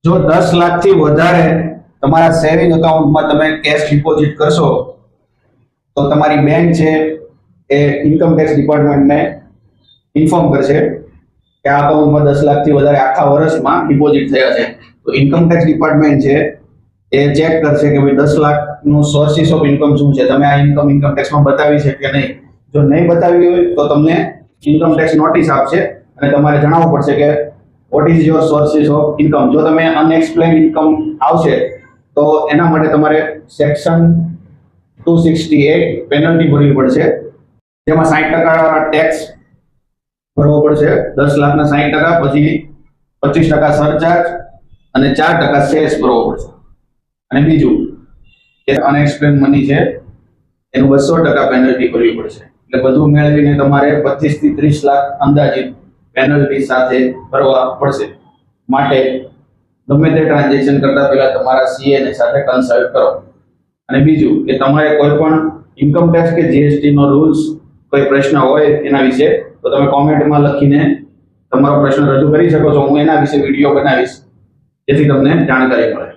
જો 10 લાખથી વધારે તમારા સેવિંગ એકાઉન્ટમાં તમે કેશ ડિપોઝિટ કરશો તો તમારી બેંક છે એ ઇન્કમ ટેક્સ ડિપાર્ટમેન્ટને ઇન્ફોર્મ કરશે કે આ અકાઉન્ટમાં 10 લાખથી વધારે આખા વર્ષમાં ડિપોઝિટ થયા છે. તો ઇન્કમ ટેક્સ ડિપાર્ટમેન્ટ છે એ ચેક કરશે કે ભાઈ 10 લાખનું સોર્સિસ ઓફ ઇન્કમ શું છે, તમે આ ઇન્કમ ટેક્સમાં બતાવી છે કે નહીં. જો નહીં બતાવી હોય તો તમને ઇન્કમ ટેક્સ નોટિસ આપશે અને તમારે જણાવવું પડશે કે what is your sources of income. જો તમે અનએક્સપ્લેન્ડ ઇન્કમ આવશે તો એના માટે તમારે સેક્શન 268 પેનલ્ટી ભરવી પડશે, જેમાં 60% ટેક્સ ભરવો પડશે. 10 લાખના 60%, પછી 25% સરચાર્જ અને 4% સેસ ભરવો પડશે. અને બીજું કે અનએક્સપ્લેન મની છે એનું 200% પેનલ્ટી ભરવી પડશે. એટલે બધું મેળવીને તમારે 25 થી 30 લાખ અંદાજિત પેનલ્ટી સાથે ભરવા પડશે. માટે ગમે તે ટ્રાન્ઝેક્શન કરતા પહેલા તમારા સીએ ને સાથે કન્સલ્ટ કરો. અને બીજું કે તમારે કોઈ પણ ઇન્કમ ટેક્સ કે જીએસટી નો રૂલ્સ કોઈ પ્રશ્ન હોય એના વિશે તો તમે કોમેન્ટમાં લખીને તમારો પ્રશ્ન રજૂ કરી શકો છો. હું એના વિશે વિડીયો બનાવીશ જેથી તમને જાણકારી મળે.